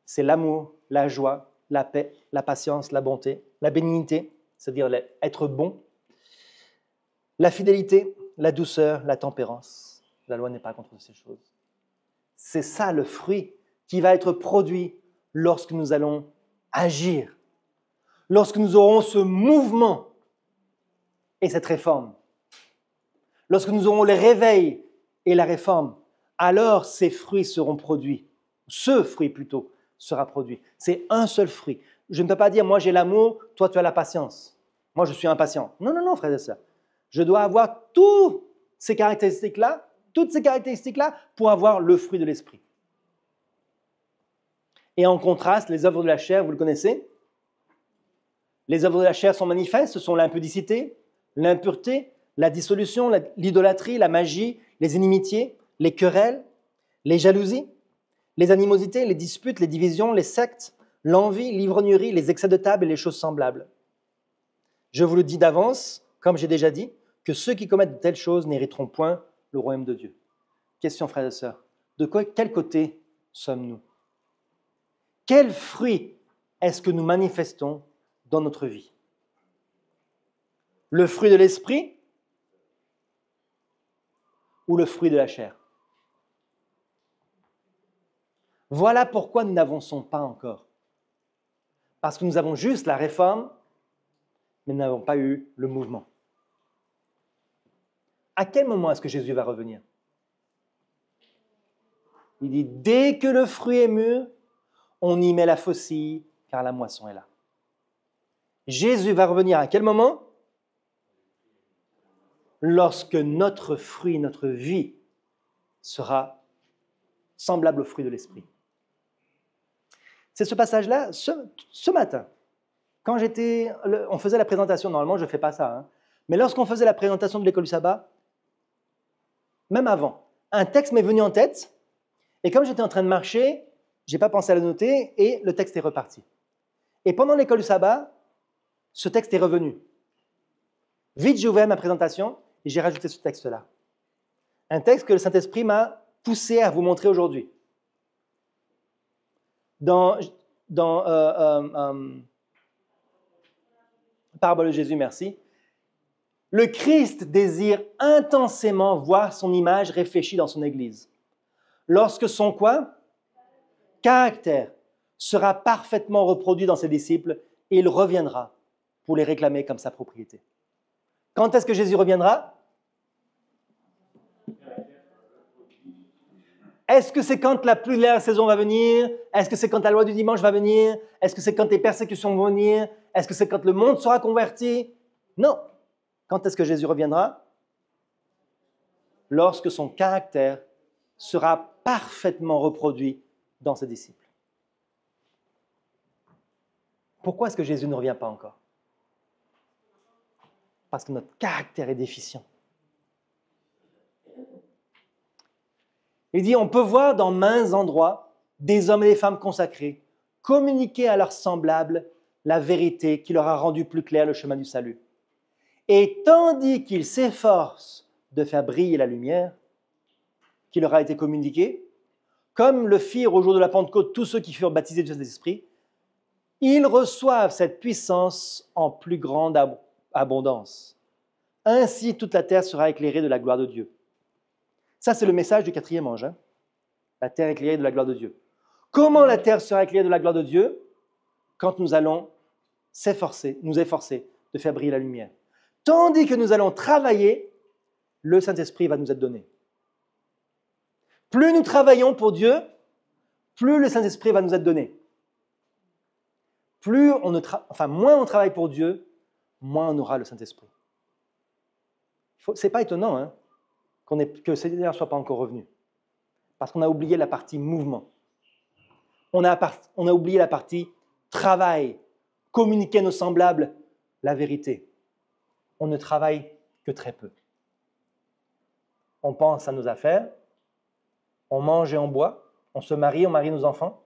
C'est l'amour, la joie, la paix, la patience, la bonté, la bénignité, c'est-à-dire être bon, la fidélité, la douceur, la tempérance. La loi n'est pas contre ces choses. C'est ça le fruit qui va être produit lorsque nous allons agir, lorsque nous aurons ce mouvement et cette réforme. Lorsque nous aurons le réveil et la réforme, alors ces fruits seront produits. Ce fruit plutôt sera produit. C'est un seul fruit. Je ne peux pas dire, moi j'ai l'amour, toi tu as la patience. Moi je suis impatient. Non, non, non, frères et sœurs. Je dois avoir toutes ces caractéristiques-là pour avoir le fruit de l'esprit. Et en contraste, les œuvres de la chair, vous le connaissez? Les œuvres de la chair sont manifestes, ce sont l'impudicité, l'impureté, la dissolution, l'idolâtrie, la magie, les inimitiés, les querelles, les jalousies, les animosités, les disputes, les divisions, les sectes, l'envie, l'ivrognerie, les excès de table et les choses semblables. Je vous le dis d'avance, comme j'ai déjà dit, que ceux qui commettent de telles choses n'hériteront point le royaume de Dieu. Question, frères et sœurs, quel côté sommes-nous? Quel fruit est-ce que nous manifestons dans notre vie? Le fruit de l'esprit ou le fruit de la chair? Voilà pourquoi nous n'avançons pas encore. Parce que nous avons juste la réforme, mais nous n'avons pas eu le mouvement. À quel moment est-ce que Jésus va revenir? Il dit, dès que le fruit est mûr, on y met la faucille, car la moisson est là. Jésus va revenir à quel moment? Lorsque notre fruit, notre vie sera semblable au fruit de l'esprit. C'est ce passage-là, ce matin, quand on faisait la présentation, normalement je ne fais pas ça, mais lorsqu'on faisait la présentation de l'école du sabbat, même avant, un texte m'est venu en tête, et comme j'étais en train de marcher, je n'ai pas pensé à le noter, et le texte est reparti. Et pendant l'école du sabbat, ce texte est revenu. Vite, j'ai ouvert ma présentation, et j'ai rajouté ce texte-là. Un texte que le Saint-Esprit m'a poussé à vous montrer aujourd'hui. Dans Parabole de Jésus, merci. Le Christ désire intensément voir son image réfléchie dans son Église. Lorsque son quoi? Caractère sera parfaitement reproduit dans ses disciples et il reviendra pour les réclamer comme sa propriété. Quand est-ce que Jésus reviendra? Est-ce que c'est quand la pluie de la saison va venir? Est-ce que c'est quand la loi du dimanche va venir? Est-ce que c'est quand les persécutions vont venir? Est-ce que c'est quand le monde sera converti? Non. Quand est-ce que Jésus reviendra? Lorsque son caractère sera parfaitement reproduit dans ses disciples. Pourquoi est-ce que Jésus ne revient pas encore? Parce que notre caractère est déficient. Il dit, on peut voir dans maints endroits des hommes et des femmes consacrés communiquer à leurs semblables la vérité qui leur a rendu plus clair le chemin du salut. Et tandis qu'ils s'efforcent de faire briller la lumière qui leur a été communiquée, comme le firent au jour de la Pentecôte tous ceux qui furent baptisés du Saint-Esprit, ils reçoivent cette puissance en plus grande abondance. Ainsi, toute la terre sera éclairée de la gloire de Dieu. Ça, c'est le message du 4e ange. La terre éclairée de la gloire de Dieu. Comment la terre sera éclairée de la gloire de Dieu? quand nous allons nous efforcer de faire briller la lumière. Tandis que nous allons travailler, le Saint-Esprit va nous être donné. Plus nous travaillons pour Dieu, plus le Saint-Esprit va nous être donné. Moins on travaille pour Dieu, moins on aura le Saint-Esprit. Ce n'est pas étonnant hein, que le Seigneur ne soit pas encore revenu. Parce qu'on a oublié la partie mouvement. On a oublié la partie travail, communiquer à nos semblables la vérité. On ne travaille que très peu. On pense à nos affaires, on mange et on boit, on se marie, on marie nos enfants,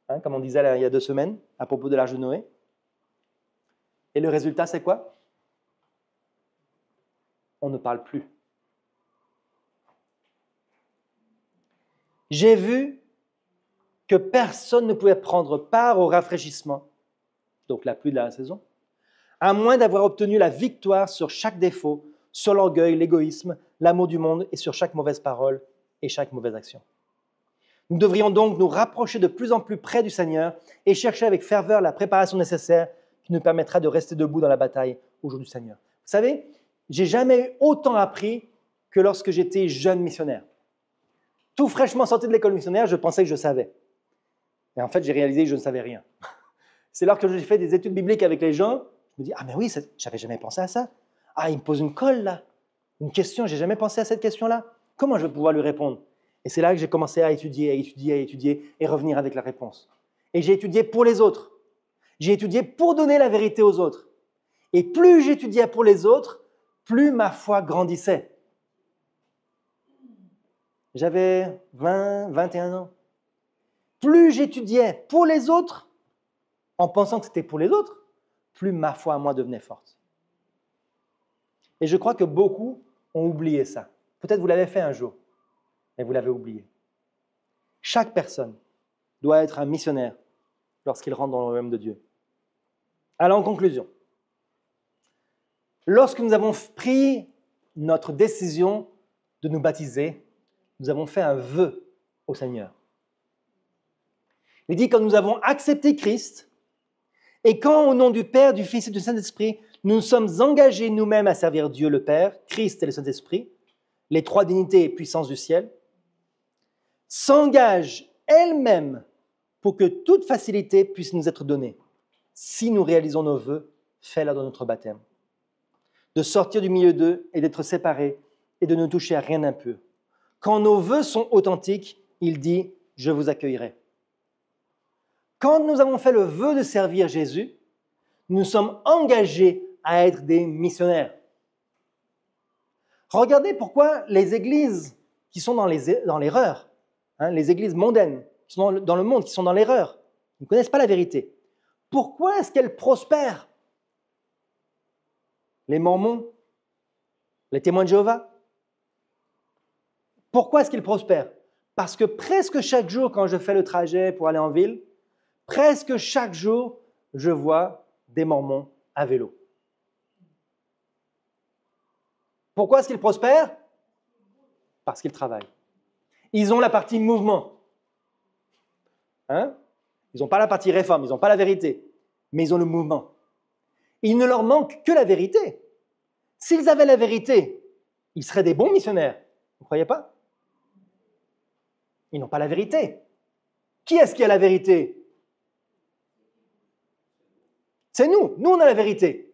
hein, comme on disait il y a 2 semaines à propos de l'âge de Noé. Et le résultat, c'est quoi? On ne parle plus. J'ai vu que personne ne pouvait prendre part au rafraîchissement, donc la pluie de la saison, à moins d'avoir obtenu la victoire sur chaque défaut, sur l'orgueil, l'égoïsme, l'amour du monde et sur chaque mauvaise parole et chaque mauvaise action. Nous devrions donc nous rapprocher de plus en plus près du Seigneur et chercher avec ferveur la préparation nécessaire qui nous permettra de rester debout dans la bataille au jour du Seigneur. Vous savez, j'ai jamais autant appris que lorsque j'étais jeune missionnaire. Tout fraîchement sorti de l'école missionnaire, je pensais que je savais. Et en fait, j'ai réalisé que je ne savais rien. C'est lorsque j'ai fait des études bibliques avec les gens, je me dis, ah mais oui, j'avais jamais pensé à ça. Ah, il me pose une colle là, une question, j'ai jamais pensé à cette question-là. Comment je vais pouvoir lui répondre? Et c'est là que j'ai commencé à étudier et revenir avec la réponse. Et j'ai étudié pour les autres. J'ai étudié pour donner la vérité aux autres. Et plus j'étudiais pour les autres, plus ma foi grandissait. J'avais 20, 21 ans. Plus j'étudiais pour les autres, en pensant que c'était pour les autres, plus ma foi à moi devenait forte. Et je crois que beaucoup ont oublié ça. Peut-être vous l'avez fait un jour, mais vous l'avez oublié. Chaque personne doit être un missionnaire lorsqu'il rentre dans le royaume de Dieu. Alors en conclusion, lorsque nous avons pris notre décision de nous baptiser, nous avons fait un vœu au Seigneur. Il dit quand nous avons accepté Christ et quand au nom du Père, du Fils et du Saint-Esprit, nous nous sommes engagés nous-mêmes à servir Dieu le Père, Christ et le Saint-Esprit, les 3 dignités et puissances du ciel, s'engagent elles-mêmes pour que toute facilité puisse nous être donnée, si nous réalisons nos vœux faits lors de notre baptême, de sortir du milieu d'eux et d'être séparés et de ne toucher à rien d'impur. Quand nos vœux sont authentiques, il dit « Je vous accueillerai ». Quand nous avons fait le vœu de servir Jésus, nous sommes engagés à être des missionnaires. Regardez pourquoi les églises qui sont dans l'erreur, les églises mondaines, qui sont dans le monde, qui sont dans l'erreur, ne connaissent pas la vérité. Pourquoi est-ce qu'elles prospèrent? Les Mormons, les témoins de Jéhovah. Pourquoi est-ce qu'ils prospèrent? Parce que presque chaque jour, quand je fais le trajet pour aller en ville, presque chaque jour, je vois des Mormons à vélo. Pourquoi est-ce qu'ils prospèrent? Parce qu'ils travaillent. Ils ont la partie mouvement. Ils n'ont pas la partie réforme, ils n'ont pas la vérité, mais ils ont le mouvement. Il ne leur manque que la vérité. S'ils avaient la vérité, ils seraient des bons missionnaires. Vous ne croyez pas? Ils n'ont pas la vérité. Qui est-ce qui a la vérité? C'est nous. Nous, on a la vérité.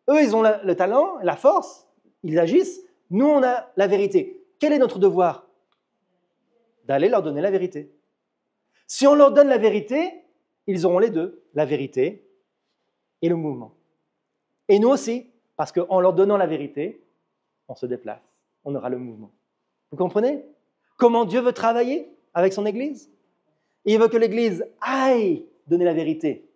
Eux, ils ont le talent, la force, ils agissent. Nous, on a la vérité. Quel est notre devoir? D'aller leur donner la vérité. Si on leur donne la vérité, ils auront les deux, la vérité et le mouvement. Et nous aussi, parce qu'en leur donnant la vérité, on se déplace, on aura le mouvement. Vous comprenez? Comment Dieu veut travailler avec son Église? Il veut que l'Église aille donner la vérité.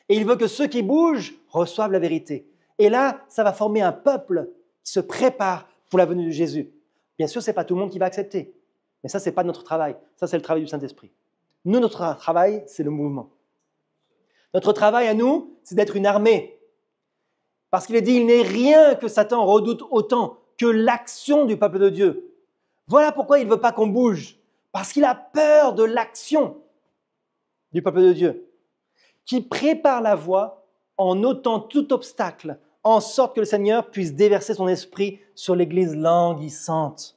Et il veut que ceux qui bougent reçoivent la vérité. Et là, ça va former un peuple qui se prépare pour la venue de Jésus. Bien sûr, ce n'est pas tout le monde qui va accepter. Mais ça, ce n'est pas notre travail. Ça, c'est le travail du Saint-Esprit. Nous, notre travail, c'est le mouvement. Notre travail à nous, c'est d'être une armée. Parce qu'il est dit, il n'est rien que Satan redoute autant que l'action du peuple de Dieu. Voilà pourquoi il ne veut pas qu'on bouge. Parce qu'il a peur de l'action du peuple de Dieu. qui prépare la voie en ôtant tout obstacle, en sorte que le Seigneur puisse déverser son esprit sur l'Église languissante.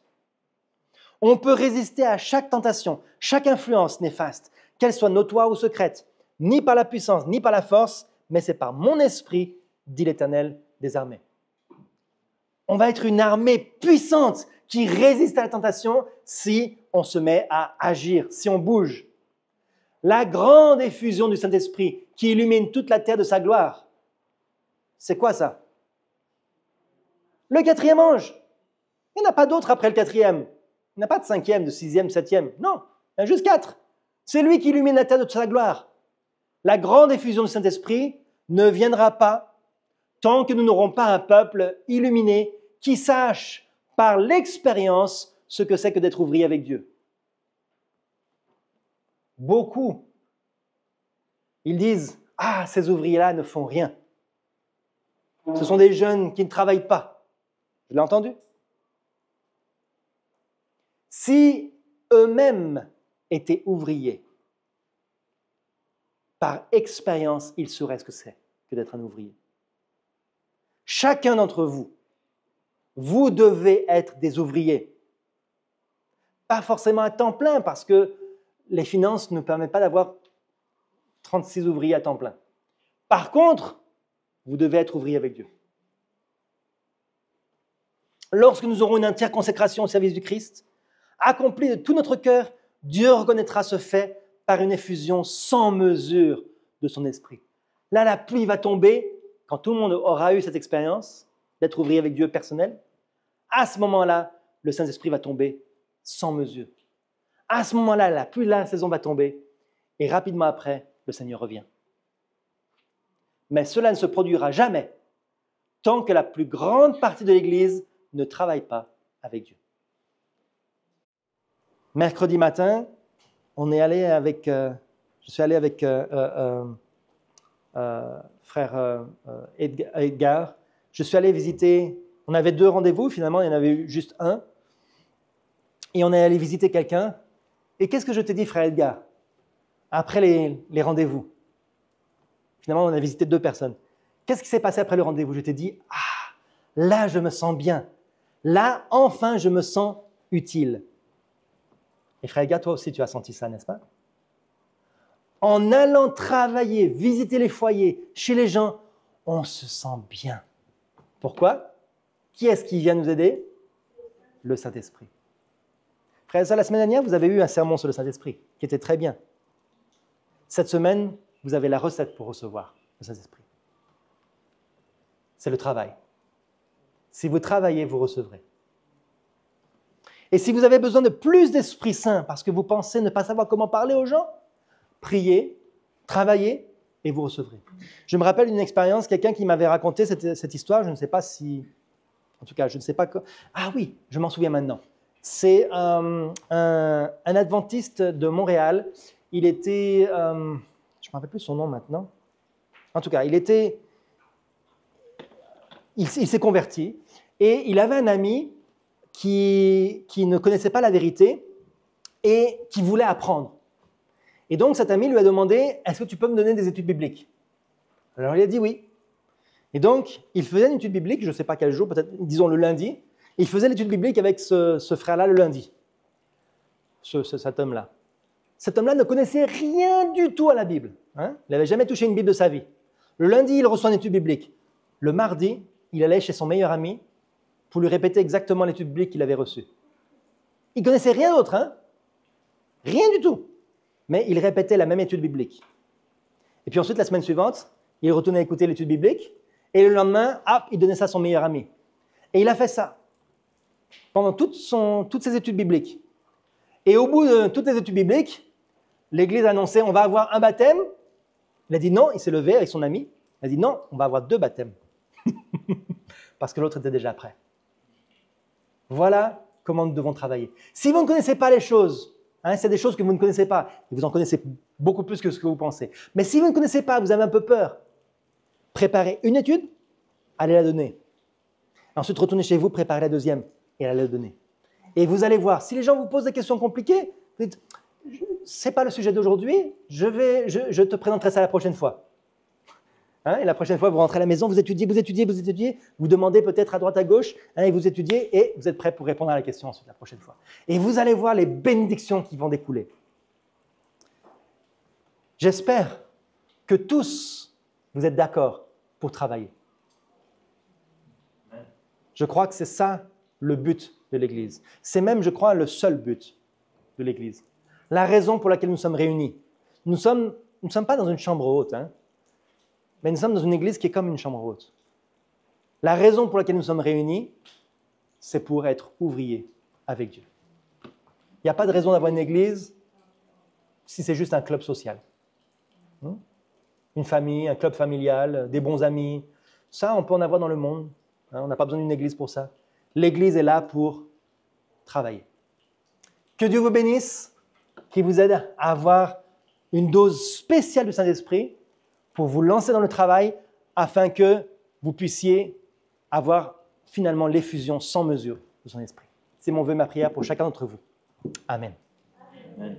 On peut résister à chaque tentation, chaque influence néfaste, qu'elle soit notoire ou secrète, ni par la puissance, ni par la force, mais c'est par mon esprit, dit l'Éternel des armées. On va être une armée puissante qui résiste à la tentation si on se met à agir, si on bouge. La grande effusion du Saint-Esprit qui illumine toute la terre de sa gloire. C'est quoi ça? Le quatrième ange. Il n'y en a pas d'autre après le quatrième. Il n'y en a pas de cinquième, de sixième, septième. Non, il y en a juste 4. C'est lui qui illumine la terre de sa gloire. La grande effusion du Saint-Esprit ne viendra pas tant que nous n'aurons pas un peuple illuminé qui sache par l'expérience ce que c'est que d'être ouvrier avec Dieu. Beaucoup, ils disent « Ah, ces ouvriers-là ne font rien. Ce sont des jeunes qui ne travaillent pas. » Je l'ai entendu. Si eux-mêmes étaient ouvriers, par expérience, ils sauraient ce que c'est que d'être un ouvrier. Chacun d'entre vous, vous devez être des ouvriers. Pas forcément à temps plein, parce que les finances ne permettent pas d'avoir 36 ouvriers à temps plein. Par contre, vous devez être ouvrier avec Dieu. Lorsque nous aurons une entière consécration au service du Christ, accomplie de tout notre cœur, Dieu reconnaîtra ce fait par une effusion sans mesure de son esprit. Là, la pluie va tomber, quand tout le monde aura eu cette expérience d'être ouvrier avec Dieu personnel. À ce moment-là, le Saint-Esprit va tomber sans mesure. À ce moment-là, la pluie de la saison va tomber et rapidement après, le Seigneur revient. Mais cela ne se produira jamais tant que la plus grande partie de l'Église ne travaille pas avec Dieu. Mercredi matin, je suis allé avec frère Edgar. Je suis allé visiter, on avait 2 rendez-vous, finalement il y en avait eu juste un. Et on est allé visiter quelqu'un. Et qu'est-ce que je t'ai dit, frère Edgar, après les rendez-vous? Finalement, on a visité 2 personnes. Qu'est-ce qui s'est passé après le rendez-vous? Je t'ai dit, là, je me sens bien. Là, enfin, je me sens utile. Et frère Edgar, toi aussi, tu as senti ça, n'est-ce pas? En allant travailler, visiter les foyers, chez les gens, on se sent bien. Pourquoi? Qui est-ce qui vient nous aider? Le Saint-Esprit. Frère, la semaine dernière, vous avez eu un sermon sur le Saint-Esprit, qui était très bien. Cette semaine, vous avez la recette pour recevoir le Saint-Esprit. C'est le travail. Si vous travaillez, vous recevrez. Et si vous avez besoin de plus d'Esprit Saint, parce que vous pensez ne pas savoir comment parler aux gens, priez, travaillez, et vous recevrez. Je me rappelle d'une expérience, quelqu'un qui m'avait raconté cette histoire, je ne sais pas si... En tout cas, je ne sais pas... Ah oui, je m'en souviens maintenant. C'est un adventiste de Montréal. Il était... je ne me rappelle plus son nom maintenant. En tout cas, il s'est converti et il avait un ami qui ne connaissait pas la vérité et qui voulait apprendre. Et donc cet ami lui a demandé « Est-ce que tu peux me donner des études bibliques ?» Alors il a dit oui. Et donc il faisait une étude biblique, je ne sais pas quel jour, peut-être disons le lundi, et il faisait l'étude biblique avec ce frère-là le lundi, cet homme-là. Cet homme-là ne connaissait rien du tout à la Bible. Hein? Il n'avait jamais touché une Bible de sa vie. Le lundi, il reçoit une étude biblique. Le mardi, il allait chez son meilleur ami pour lui répéter exactement l'étude biblique qu'il avait reçue. Il ne connaissait rien d'autre, hein? Rien du tout. Mais il répétait la même étude biblique. Et puis ensuite, la semaine suivante, il retournait écouter l'étude biblique, et le lendemain, il donnait ça à son meilleur ami. Et il a fait ça pendant toutes ses études bibliques. Et au bout de toutes les études bibliques, l'Église a annoncé, on va avoir un baptême. Il a dit non, il s'est levé avec son ami. Il a dit non, on va avoir 2 baptêmes. Parce que l'autre était déjà prêt. Voilà comment nous devons travailler. Si vous ne connaissez pas les choses, c'est des choses que vous ne connaissez pas, et vous en connaissez beaucoup plus que ce que vous pensez. Mais si vous ne connaissez pas, vous avez un peu peur, préparez une étude, allez la donner. Ensuite, retournez chez vous, préparez la deuxième, et allez la donner. Et vous allez voir, si les gens vous posent des questions compliquées, vous dites, ce n'est pas le sujet d'aujourd'hui, je te présenterai ça la prochaine fois. Hein, et la prochaine fois, vous rentrez à la maison, vous étudiez, vous demandez peut-être à droite, à gauche, hein, et vous étudiez, et vous êtes prêt pour répondre à la question ensuite la prochaine fois. Et vous allez voir les bénédictions qui vont découler. J'espère que tous, vous êtes d'accord pour travailler. Je crois que c'est ça le but de l'Église. C'est même, je crois, le seul but de l'Église. La raison pour laquelle nous sommes réunis. Nous ne sommes pas dans une chambre haute, hein, mais nous sommes dans une église qui est comme une chambre haute. La raison pour laquelle nous sommes réunis, c'est pour être ouvriers avec Dieu. Il n'y a pas de raison d'avoir une église si c'est juste un club social. Une famille, un club familial, des bons amis. Ça, on peut en avoir dans le monde. On n'a pas besoin d'une église pour ça. L'église est là pour travailler. Que Dieu vous bénisse, qu'il vous aide à avoir une dose spéciale du Saint-Esprit pour vous lancer dans le travail afin que vous puissiez avoir finalement l'effusion sans mesure de son esprit. C'est mon vœu, ma prière pour chacun d'entre vous. Amen. Amen.